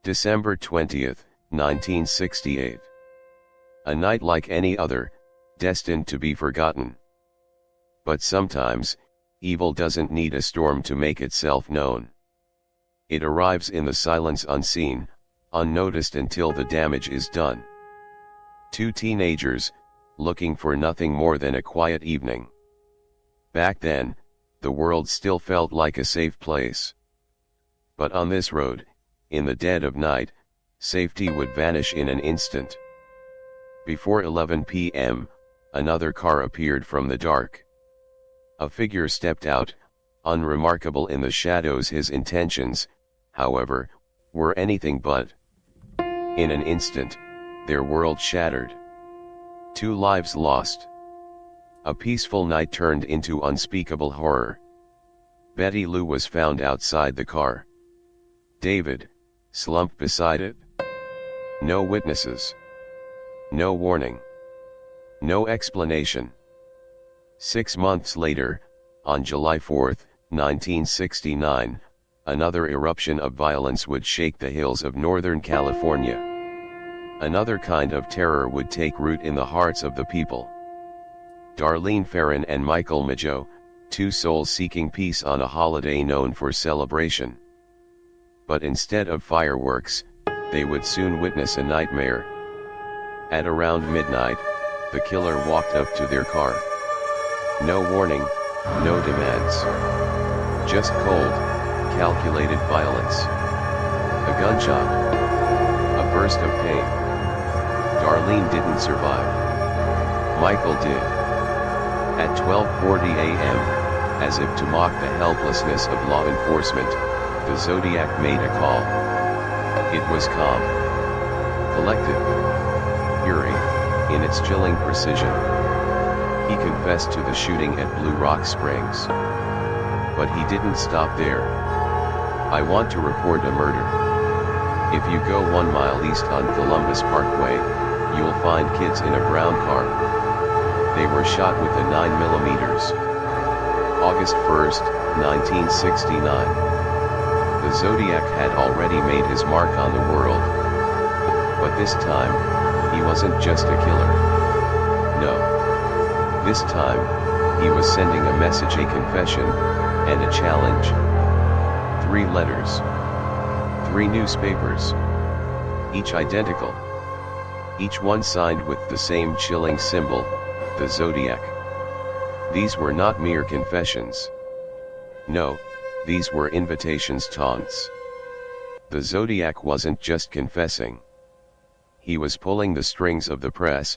December 20th, 1968. A night like any other, destined to be forgotten. But sometimes, evil doesn't need a storm to make itself known. It arrives in the silence unseen, unnoticed until the damage is done. Two teenagers, looking for nothing more than a quiet evening. Back then, the world still felt like a safe place. But on this road, in the dead of night, safety would vanish in an instant. Before 11 p.m., another car appeared from the dark. A figure stepped out, unremarkable in the shadows. His intentions, however, were anything but. In an instant, their world shattered. 2 lives lost. A peaceful night turned into unspeakable horror. Betty Lou was found outside the car. David, slumped beside it. No witnesses. No warning. No explanation. 6 months later, on July 4, 1969, another eruption of violence would shake the hills of Northern California. Another kind of terror would take root in the hearts of the people. Darlene Ferrin and Michael Mageau, 2 souls seeking peace on a holiday known for celebration. But instead of fireworks, they would soon witness a nightmare. At around midnight, the killer walked up to their car. No warning, no demands. Just cold, calculated violence. A gunshot. A burst of pain. Darlene didn't survive. Michael did. At 12:40 a.m., as if to mock the helplessness of law enforcement, the Zodiac made a call. It was calm. Collected. Eerie, in its chilling precision. He confessed to the shooting at Blue Rock Springs. But he didn't stop there. I want to report a murder. If you go 1 mile east on Columbus Parkway, you'll find kids in a brown car. They were shot with a 9mm. August 1st, 1969. The Zodiac had already made his mark on the world. But this time, he wasn't just a killer. No. This time, he was sending a message, a confession, and a challenge. 3 letters. 3 newspapers. Each identical. Each one signed with the same chilling symbol, the Zodiac. These were not mere confessions. No, these were invitations, taunts. The Zodiac wasn't just confessing. He was pulling the strings of the press,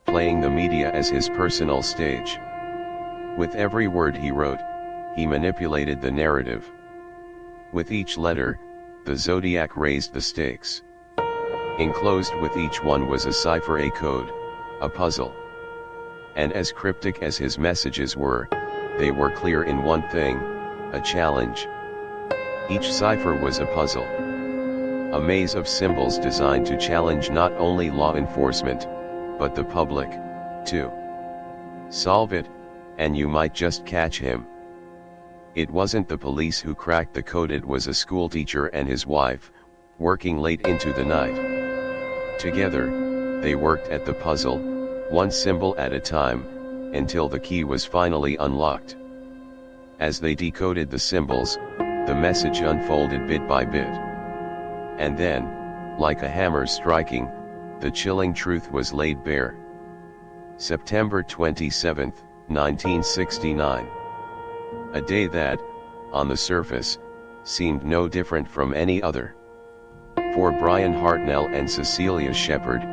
playing the media as his personal stage. With every word he wrote, he manipulated the narrative. With each letter, the Zodiac raised the stakes. Enclosed with each one was a cipher, a code, a puzzle. And as cryptic as his messages were, they were clear in one thing: a challenge. Each cipher was a puzzle. A maze of symbols designed to challenge not only law enforcement, but the public, too. Solve it, and you might just catch him. It wasn't the police who cracked the code, it was a schoolteacher and his wife, working late into the night. Together, they worked at the puzzle, one symbol at a time, until the key was finally unlocked. As they decoded the symbols, the message unfolded bit by bit. And then, like a hammer striking, the chilling truth was laid bare. September 27, 1969. A day that, on the surface, seemed no different from any other. For Brian Hartnell and Cecilia Shepard,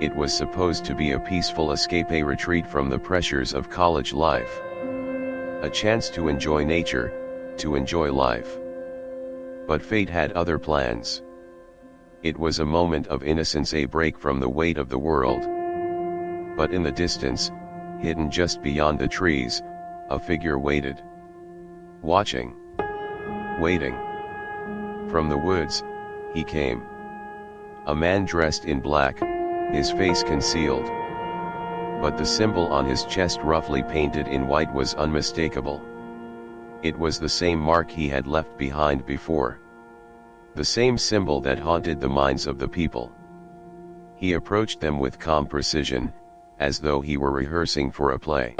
it was supposed to be a peaceful escape, a retreat from the pressures of college life. A chance to enjoy nature, to enjoy life. But fate had other plans. It was a moment of innocence, a break from the weight of the world. But in the distance, hidden just beyond the trees, a figure waited. Watching. Waiting. From the woods, he came. A man dressed in black, his face concealed. But the symbol on his chest, roughly painted in white, was unmistakable. It was the same mark he had left behind before. the same symbol that haunted the minds of the people. He approached them with calm precision, as though he were rehearsing for a play.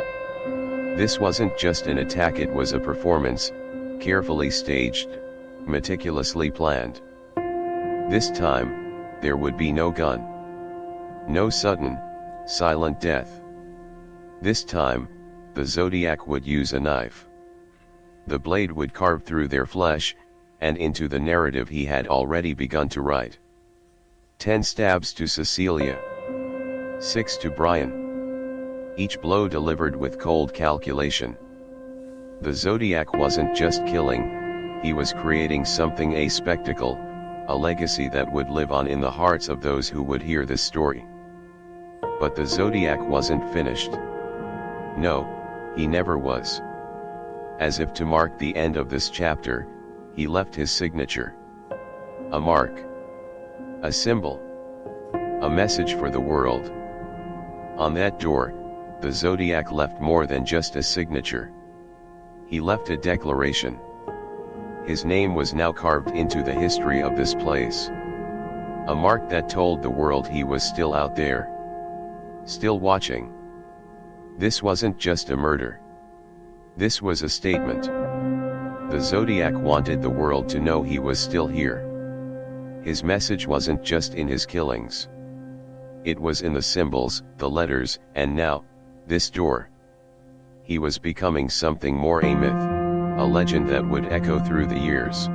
This wasn't just an attack, it was a performance, carefully staged, meticulously planned. This time, there would be no gun. No sudden, silent death. This time, the Zodiac would use a knife. The blade would carve through their flesh, and into the narrative he had already begun to write. 10 stabs to Cecilia. 6 to Brian. Each blow delivered with cold calculation. The Zodiac wasn't just killing, he was creating something, a spectacle, a legacy that would live on in the hearts of those who would hear this story. But the Zodiac wasn't finished. No, he never was. As if to mark the end of this chapter, he left his signature. A mark. A symbol. A message for the world. On that door, the Zodiac left more than just a signature. He left a declaration. His name was now carved into the history of this place. A mark that told the world he was still out there. Still watching. This wasn't just a murder. This was a statement. The Zodiac wanted the world to know he was still here. His message wasn't just in his killings. It was in the symbols, the letters, and now, this door. He was becoming something more, a myth, a legend that would echo through the years.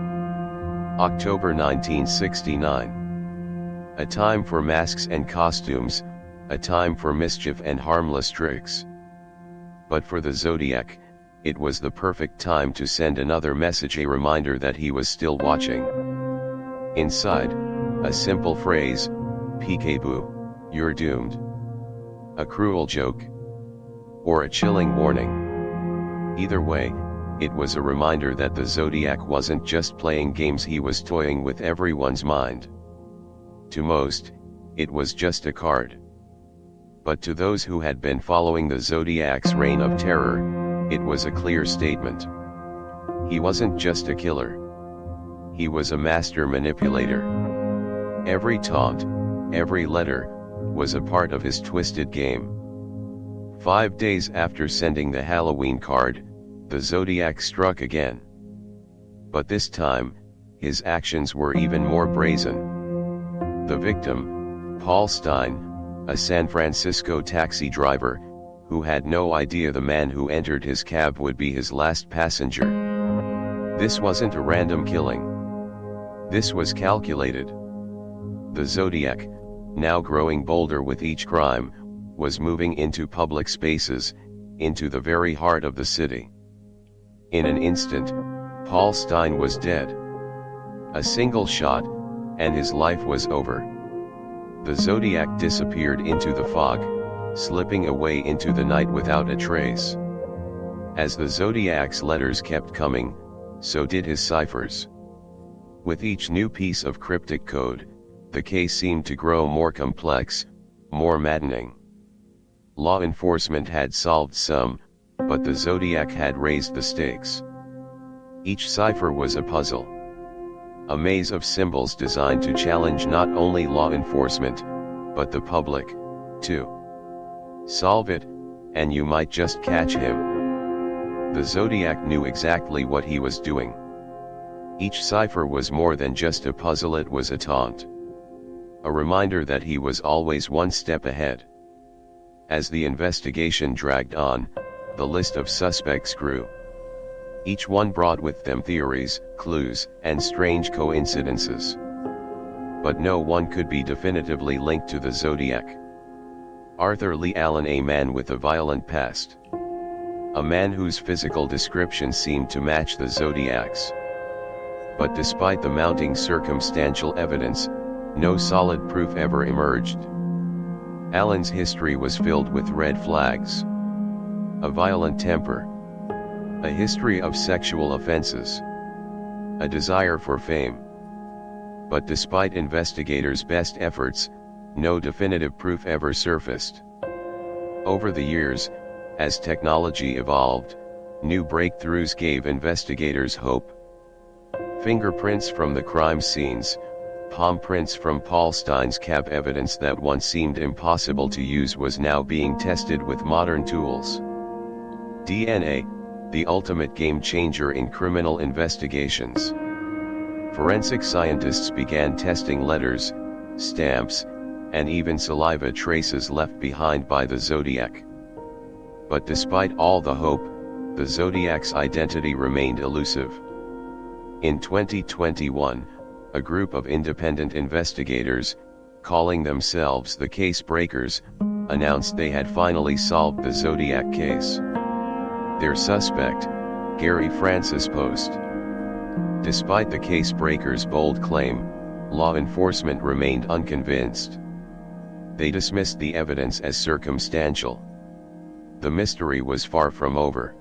October 1969. A time for masks and costumes, a time for mischief and harmless tricks. But for the Zodiac, it was the perfect time to send another message, a reminder that he was still watching. Inside, a simple phrase, peekaboo, you're doomed. A cruel joke. Or a chilling warning. Either way, it was a reminder that the Zodiac wasn't just playing games, he was toying with everyone's mind. To most, it was just a card. But to those who had been following the Zodiac's reign of terror, it was a clear statement. He wasn't just a killer. He was a master manipulator. Every taunt, every letter, was a part of his twisted game. 5 days after sending the Halloween card, the Zodiac struck again. But this time, his actions were even more brazen. The victim, Paul Stein, a San Francisco taxi driver, who had no idea the man who entered his cab would be his last passenger. This wasn't a random killing. This was calculated. The Zodiac, now growing bolder with each crime, was moving into public spaces, into the very heart of the city. In an instant, Paul Stein was dead. A single shot, and his life was over. The Zodiac disappeared into the fog, slipping away into the night without a trace. As the Zodiac's letters kept coming, so did his ciphers. With each new piece of cryptic code, the case seemed to grow more complex, more maddening. Law enforcement had solved some, but the Zodiac had raised the stakes. Each cipher was a puzzle. A maze of symbols designed to challenge not only law enforcement, but the public, too. Solve it, and you might just catch him. The Zodiac knew exactly what he was doing. Each cipher was more than just a puzzle, it was a taunt. A reminder that he was always one step ahead. As the investigation dragged on, the list of suspects grew. Each one brought with them theories, clues, and strange coincidences. But no one could be definitively linked to the Zodiac. Arthur Lee Allen, a man with a violent past. A man whose physical description seemed to match the Zodiac's. But despite the mounting circumstantial evidence, no solid proof ever emerged. Allen's history was filled with red flags. A violent temper. A history of sexual offenses. A desire for fame. But despite investigators' best efforts, no definitive proof ever surfaced. Over the years, as technology evolved, new breakthroughs gave investigators hope. Fingerprints from the crime scenes, palm prints from Paul Stein's cab. Evidence that once seemed impossible to use was now being tested with modern tools. DNA, the ultimate game changer in criminal investigations. Forensic scientists began testing letters, stamps, and even saliva traces left behind by the Zodiac. But despite all the hope, the Zodiac's identity remained elusive. In 2021, a group of independent investigators, calling themselves the Case Breakers, announced they had finally solved the Zodiac case. Their suspect, Gary Francis Post. Despite the Case Breakers' bold claim, law enforcement remained unconvinced. They dismissed the evidence as circumstantial. The mystery was far from over.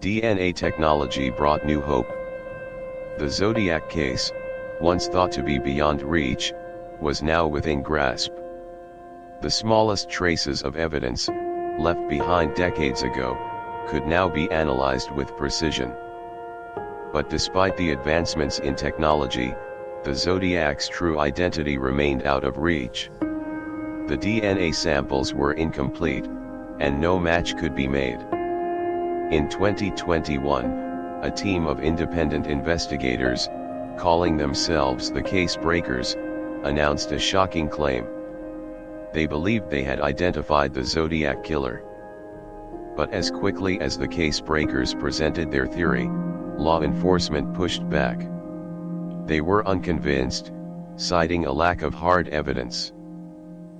DNA technology brought new hope. The Zodiac case, once thought to be beyond reach, was now within grasp. The smallest traces of evidence, left behind decades ago, could now be analyzed with precision. But despite the advancements in technology, the Zodiac's true identity remained out of reach. The DNA samples were incomplete, and no match could be made. In 2021, a team of independent investigators, calling themselves the Case Breakers, announced a shocking claim. They believed they had identified the Zodiac Killer. But as quickly as the Case Breakers presented their theory, law enforcement pushed back. They were unconvinced, citing a lack of hard evidence.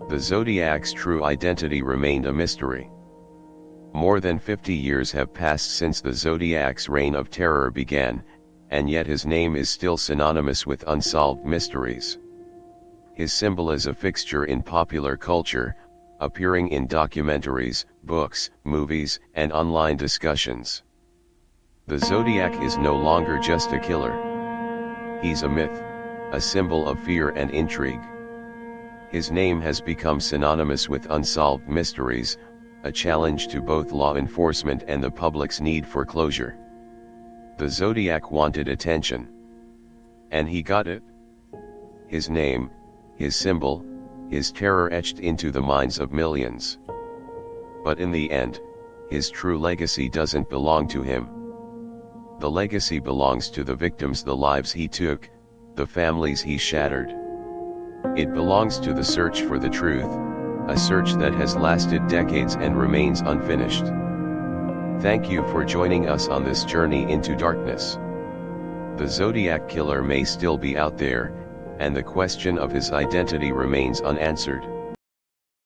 The Zodiac's true identity remained a mystery. More than 50 years have passed since the Zodiac's reign of terror began, and yet his name is still synonymous with unsolved mysteries. His symbol is a fixture in popular culture, appearing in documentaries, books, movies, and online discussions. The Zodiac is no longer just a killer. He's a myth, a symbol of fear and intrigue. His name has become synonymous with unsolved mysteries, a challenge to both law enforcement and the public's need for closure. The Zodiac wanted attention. And he got it. His name, his symbol, his terror etched into the minds of millions. But in the end, his true legacy doesn't belong to him. The legacy belongs to the victims, the lives he took, the families he shattered. It belongs to the search for the truth, a search that has lasted decades and remains unfinished. Thank you for joining us on this journey into darkness. The Zodiac Killer may still be out there, and the question of his identity remains unanswered.